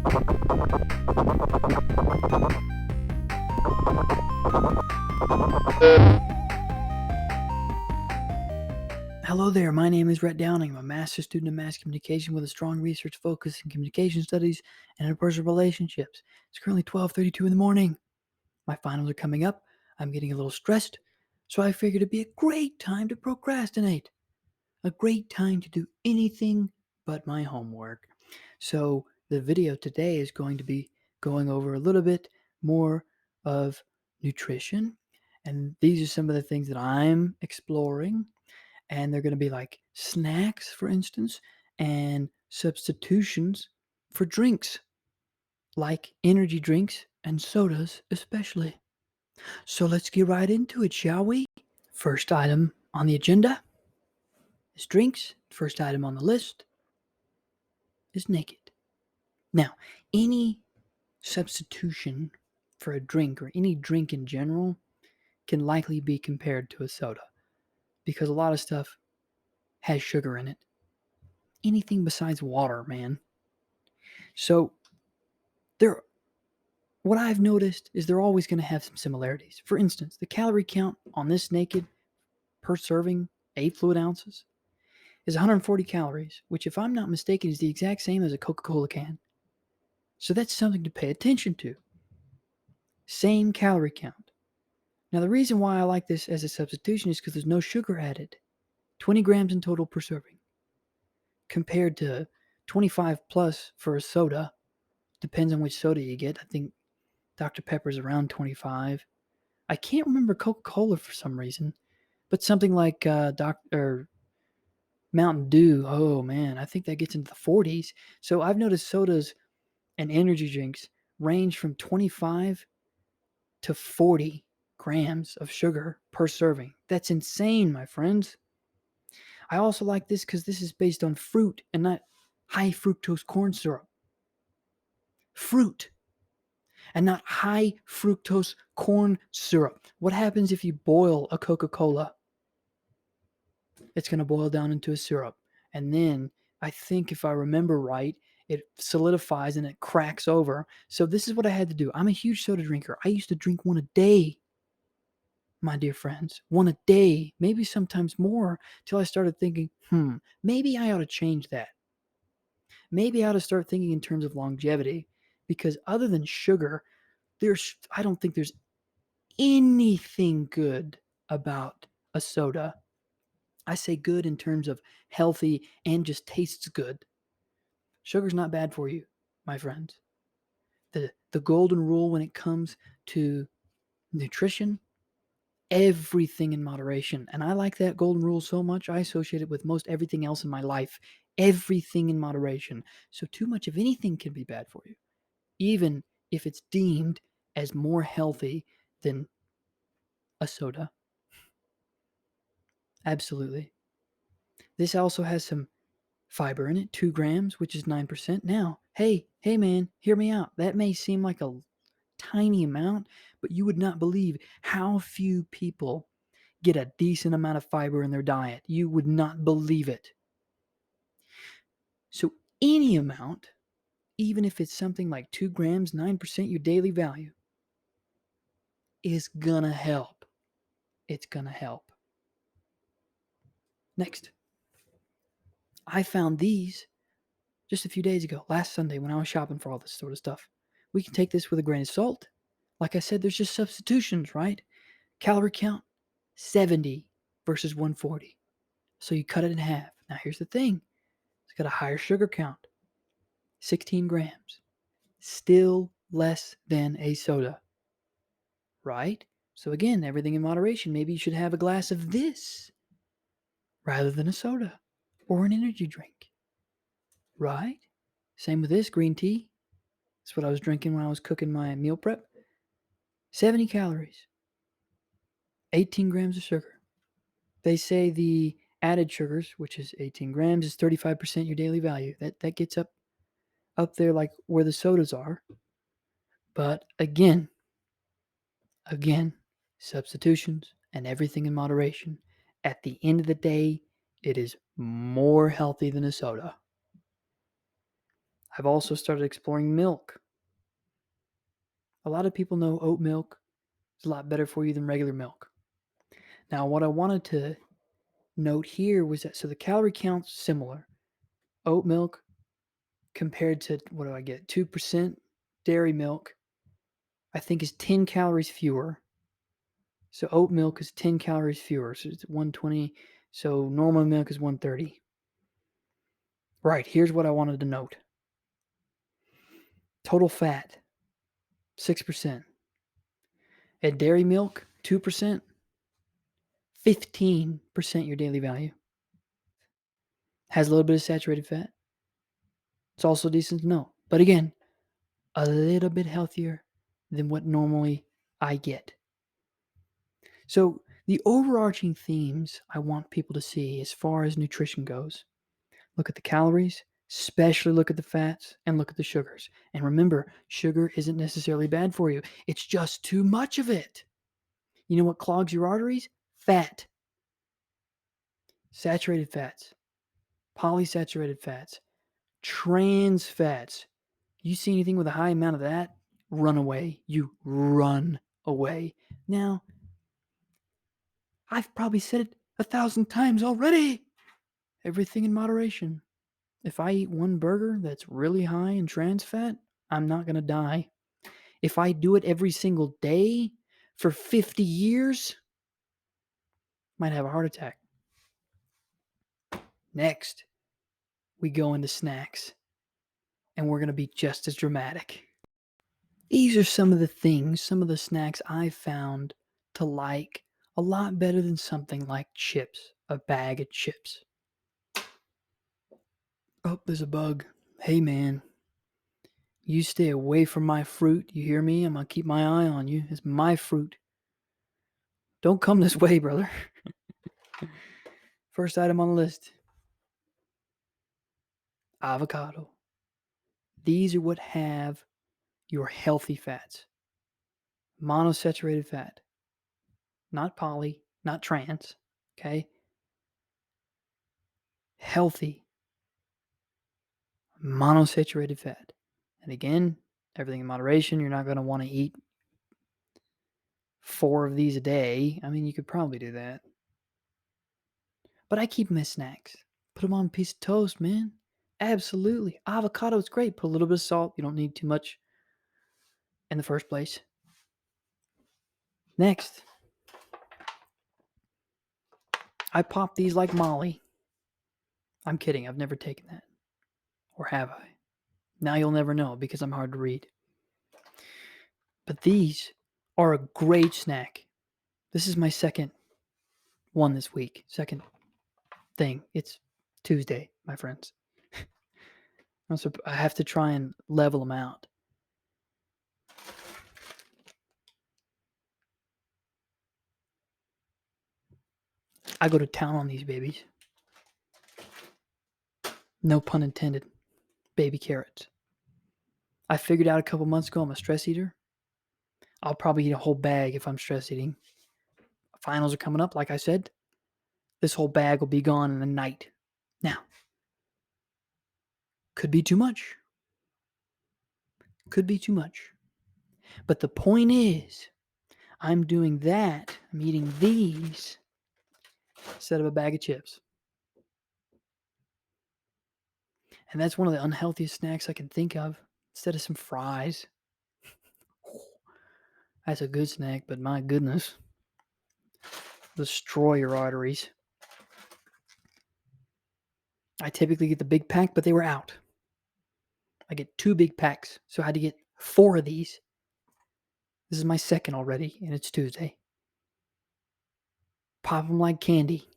Hello there, my name is Rhett Downing. I'm a master's student of mass communication with a strong research focus in communication studies and interpersonal relationships. It's currently 12:32 in the morning. My finals are coming up. I'm getting a little stressed, so I figured it'd be a great time to procrastinate. A great time to do anything but my homework. So the video today is going to be going over a little bit more of nutrition, and these are some of the things that I'm exploring, and they're going to be like snacks, for instance, and substitutions for drinks, like energy drinks and sodas, especially. So let's get right into it, shall we? First item on the agenda is drinks. First item on the list is naked. Now, any substitution for a drink or any drink in general can likely be compared to a soda because a lot of stuff has sugar in it. Anything besides water, man. So what I've noticed is they're always going to have some similarities. For instance, the calorie count on this naked per serving, 8 fluid ounces, is 140 calories, which, if I'm not mistaken, is the exact same as a Coca-Cola can. So that's something to pay attention to. Same calorie count. Now, the reason why I like this as a substitution is because there's no sugar added. 20 grams in total per serving, compared to 25 plus for a soda. Depends on which soda you get. I think Dr. Pepper's around 25. I can't remember Coca-Cola for some reason, but something like Mountain Dew, oh man, I think that gets into the 40s. So I've noticed sodas and energy drinks range from 25 to 40 grams of sugar per serving. That's insane, my friends. I also like this because this is based on fruit and not high fructose corn syrup. Fruit and not high fructose corn syrup. What happens if you boil a Coca-Cola? It's going to boil down into a syrup. And then I think, if I remember right, it solidifies and it cracks over. So this is what I had to do. I'm a huge soda drinker. I used to drink one a day, my dear friends. One a day, maybe sometimes more, till I started thinking, maybe I ought to change that. Maybe I ought to start thinking in terms of longevity, because other than sugar, I don't think there's anything good about a soda. I say good in terms of healthy and just tastes good. Sugar's not bad for you, my friends. The golden rule when it comes to nutrition, everything in moderation. And I like that golden rule so much, I associate it with most everything else in my life. Everything in moderation. So too much of anything can be bad for you, even if it's deemed as more healthy than a soda. Absolutely. This also has some fiber in it, 2 grams, which is 9%. Now, hey man, hear me out. That may seem like a tiny amount, but you would not believe how few people get a decent amount of fiber in their diet. You would not believe it. So any amount, even if it's something like 2 grams, 9% your daily value, is gonna help. It's gonna help. Next, I found these just a few days ago, last Sunday, when I was shopping for all this sort of stuff. We can take this with a grain of salt. Like I said, there's just substitutions, right? Calorie count, 70 versus 140. So you cut it in half. Now here's the thing. It's got a higher sugar count, 16 grams. Still less than a soda, right? So again, everything in moderation. Maybe you should have a glass of this rather than a soda or an energy drink, right? Same with this green tea. That's what I was drinking when I was cooking my meal prep. 70 calories, 18 grams of sugar. They say the added sugars, which is 18 grams, is 35% your daily value. That gets up there like where the sodas are. But again, substitutions and everything in moderation. At the end of the day, it is more healthy than a soda. I've also started exploring milk. A lot of people know oat milk is a lot better for you than regular milk. Now, what I wanted to note here was that so the calorie count's similar. Oat milk compared to what do I get? 2% dairy milk, I think is 10 calories fewer. So oat milk is 10 calories fewer. So it's 120. So normal milk is 130. Right, here's what I wanted to note. Total fat, 6%. At dairy milk, 2%, 15% your daily value. Has a little bit of saturated fat. It's also decent to know. But again, a little bit healthier than what normally I get. So the overarching themes I want people to see as far as nutrition goes, look at the calories, especially look at the fats, and look at the sugars. And remember, sugar isn't necessarily bad for you. It's just too much of it. You know what clogs your arteries? Fat. Saturated fats, polysaturated fats, trans fats. You see anything with a high amount of that? Run away. You run away. Now, I've probably said it 1,000 times already. Everything in moderation. If I eat one burger that's really high in trans fat, I'm not going to die. If I do it every single day for 50 years, might have a heart attack. Next, we go into snacks, and we're going to be just as dramatic. These are some of the things, some of the snacks I found to like a lot better than something like chips, a bag of chips. Oh, there's a bug. Hey, man. You stay away from my fruit. You hear me? I'm going to keep my eye on you. It's my fruit. Don't come this way, brother. First item on the list. Avocado. These are what have your healthy fats. Monosaturated fat. Not poly, not trans. Okay? Healthy monosaturated fat. And again, everything in moderation. You're not going to want to eat 4 of these a day. I mean, you could probably do that. But I keep them as snacks. Put them on a piece of toast, man. Absolutely. Avocado is great. Put a little bit of salt. You don't need too much in the first place. Next, I pop these like Molly. I'm kidding. I've never taken that. Or have I? Now you'll never know because I'm hard to read. But these are a great snack. This is my second one this week. Second thing. It's Tuesday, my friends. I have to try and level them out. I go to town on these babies. No pun intended. Baby carrots. I figured out a couple months ago I'm a stress eater. I'll probably eat a whole bag if I'm stress eating. Finals are coming up, like I said. This whole bag will be gone in a night. Now, could be too much. Could be too much. But the point is, I'm doing that. I'm eating these instead of a bag of chips. And that's one of the unhealthiest snacks I can think of. Instead of some fries. That's a good snack, but my goodness. Destroy your arteries. I typically get the big pack, but they were out. I get 2 big packs, so I had to get 4 of these. This is my second already, and it's Tuesday. Pop them like candy.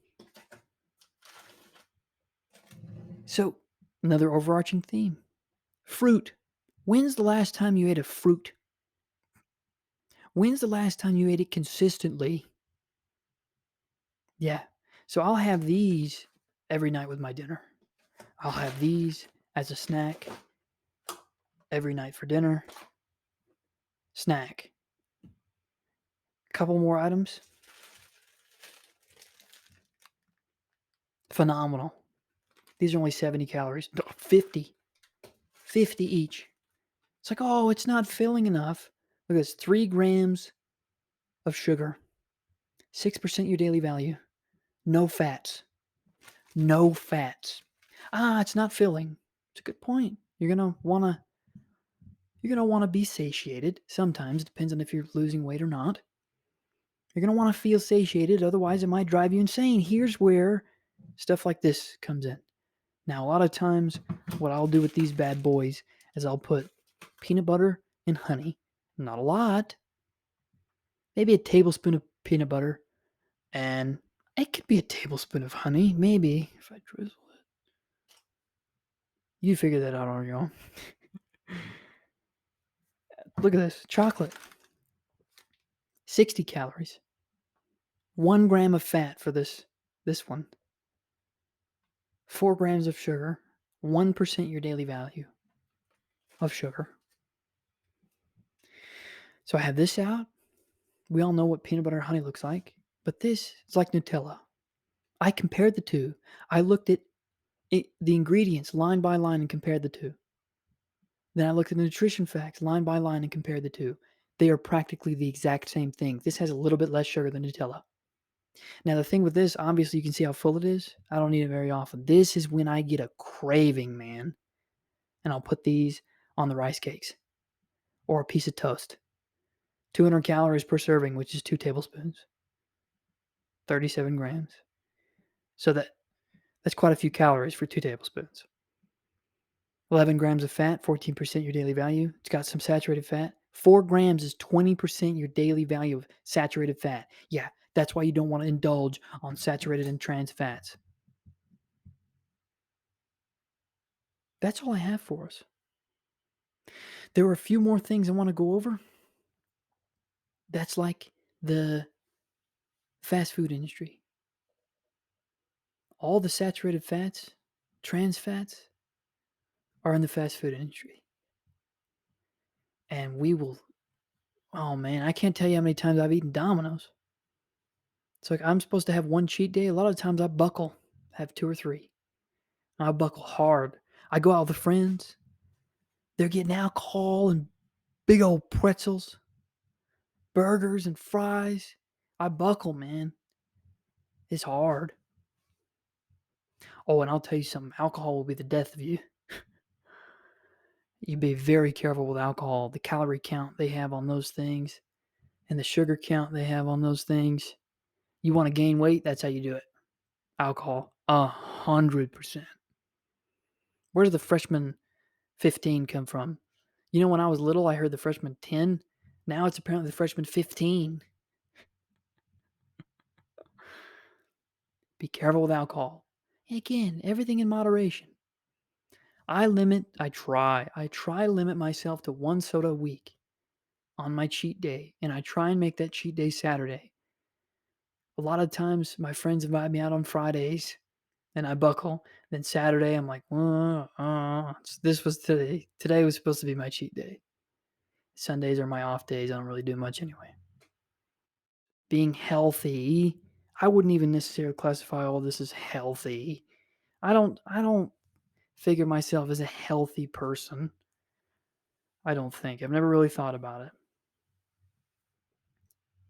So, another overarching theme. Fruit. When's the last time you ate a fruit? When's the last time you ate it consistently? Yeah. So I'll have these every night with my dinner. I'll have these as a snack every night for dinner. Snack. Couple more items. Phenomenal. These are only 70 calories. 50. 50 each. It's like, oh, it's not filling enough. Look at this, 3 grams of sugar, 6% your daily value, no fats. No fats. It's not filling. It's a good point. You're gonna wanna be satiated. Sometimes it depends on if you're losing weight or not. You're gonna want to feel satiated, otherwise it might drive you insane. Here's where stuff like this comes in. Now, a lot of times, what I'll do with these bad boys is I'll put peanut butter and honey. Not a lot. Maybe a tablespoon of peanut butter, and it could be a tablespoon of honey. Maybe if I drizzle it. You figure that out on your own. Look at this. Chocolate. 60 calories. 1 gram of fat for this one. 4 grams of sugar. 1% your daily value of sugar. So I have this out. We all know what peanut butter and honey looks like. But this is like Nutella. I compared the two. I looked at the ingredients line by line and compared the two. Then I looked at the nutrition facts line by line and compared the two. They are practically the exact same thing. This has a little bit less sugar than Nutella. Now, the thing with this, obviously, you can see how full it is. I don't need it very often. This is when I get a craving, man. And I'll put these on the rice cakes or a piece of toast. 200 calories per serving, which is 2 tablespoons. 37 grams. So that's quite a few calories for 2 tablespoons. 11 grams of fat, 14% your daily value. It's got some saturated fat. 4 grams is 20% your daily value of saturated fat. Yeah, that's why you don't want to indulge on saturated and trans fats. That's all I have for us. There are a few more things I want to go over. That's like the fast food industry. All the saturated fats, trans fats, are in the fast food industry. And oh man, I can't tell you how many times I've eaten Domino's. It's like I'm supposed to have one cheat day. A lot of times I buckle, have 2 or 3. I buckle hard. I go out with friends. They're getting alcohol and big old pretzels, burgers and fries. I buckle, man. It's hard. Oh, and I'll tell you something. Alcohol will be the death of you. You be very careful with alcohol. The calorie count they have on those things and the sugar count they have on those things. You want to gain weight? That's how you do it. Alcohol. 100%. Where does the freshman 15 come from? You know, when I was little, I heard the freshman 10. Now it's apparently the freshman 15. Be careful with alcohol. Again, everything in moderation. I try to limit myself to 1 soda a week on my cheat day, and I try and make that cheat day Saturday. A lot of times, my friends invite me out on Fridays, and I buckle. Then Saturday, I'm like, this was today. Today was supposed to be my cheat day. Sundays are my off days. I don't really do much anyway. Being healthy, I wouldn't even necessarily classify all this as healthy. I don't figure myself as a healthy person. I don't think. I've never really thought about it.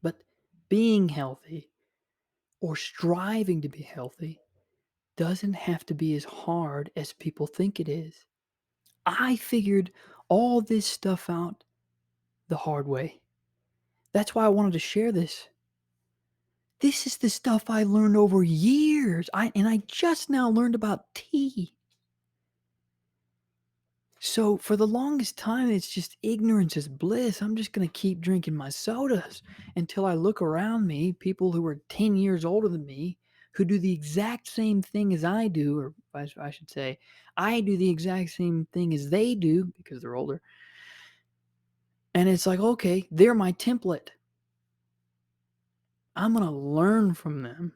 But being healthy or striving to be healthy doesn't have to be as hard as people think it is. I figured all this stuff out the hard way. That's why I wanted to share this. This is the stuff I learned over years. I just now learned about tea. So for the longest time, it's just ignorance is bliss. I'm just going to keep drinking my sodas until I look around me, people who are 10 years older than me, who do the exact same thing as I do, or I should say, I do the exact same thing as they do because they're older. And it's like, okay, they're my template. I'm going to learn from them.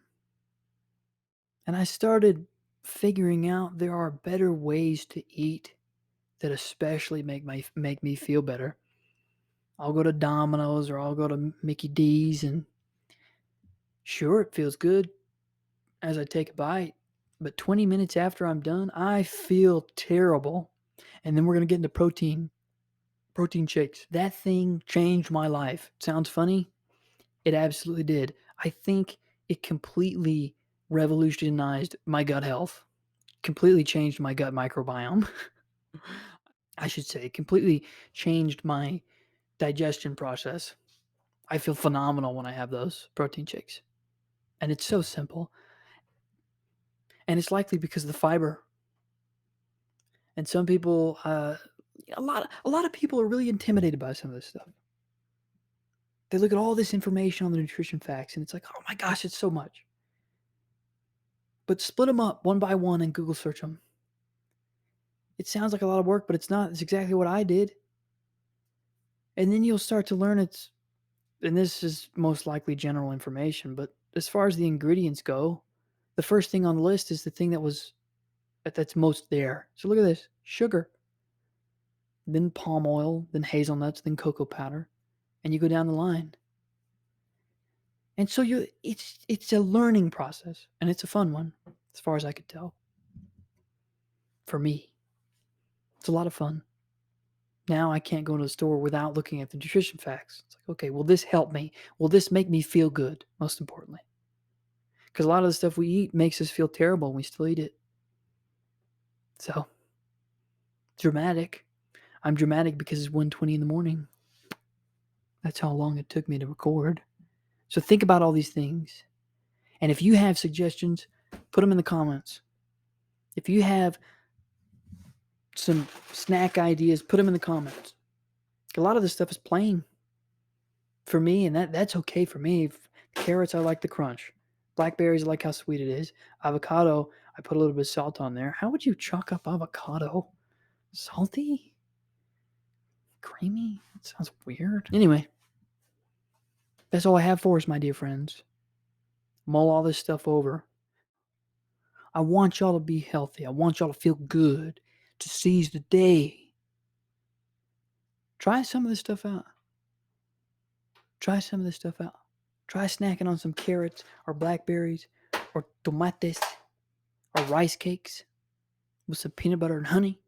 And I started figuring out there are better ways to eat that especially make me feel better. I'll go to Domino's or I'll go to Mickey D's, and sure, it feels good as I take a bite, but 20 minutes after I'm done, I feel terrible. And then we're going to get into protein shakes. That thing changed my life. Sounds funny? It absolutely did. I think it completely revolutionized my gut health, completely changed my gut microbiome. I should say, completely changed my digestion process. I feel phenomenal when I have those protein shakes. And it's so simple. And it's likely because of the fiber. And some people, a lot of people are really intimidated by some of this stuff. They look at all this information on the nutrition facts, and it's like, oh my gosh, it's so much. But split them up one by one and Google search them. It sounds like a lot of work, but it's not. It's exactly what I did. And then you'll start to learn and this is most likely general information, but as far as the ingredients go, the first thing on the list is the thing that's most there. So look at this: sugar, then palm oil, then hazelnuts, then cocoa powder, and you go down the line. And so it's a learning process, and it's a fun one, as far as I could tell. For me, it's a lot of fun. Now I can't go into the store without looking at the nutrition facts. It's like, okay, will this help me? Will this make me feel good? Most importantly, because a lot of the stuff we eat makes us feel terrible, and we still eat it. So dramatic. I'm dramatic because it's 1:20 in the morning. That's how long it took me to record. So think about all these things. And if you have suggestions, put them in the comments. If you have some snack ideas, put them in the comments. A lot of this stuff is plain for me, and that's okay for me. Carrots, I like the crunch. Blackberries, I like how sweet it is. Avocado, I put a little bit of salt on there. How would you chalk up avocado? Salty? Creamy? That sounds weird. Anyway, that's all I have for us, my dear friends. Mull all this stuff over. I want y'all to be healthy. I want y'all to feel good, to seize the day. Try some of this stuff out. Try some of this stuff out. Try snacking on some carrots or blackberries or tomates or rice cakes with some peanut butter and honey.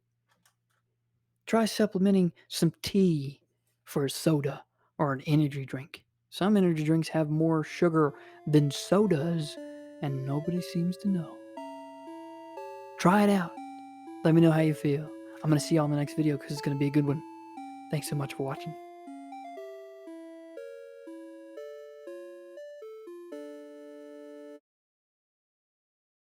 Try supplementing some tea for a soda or an energy drink. Some energy drinks have more sugar than sodas, and nobody seems to know. Try it out. Let me know how you feel. I'm going to see y'all in the next video because it's going to be a good one. Thanks so much for watching.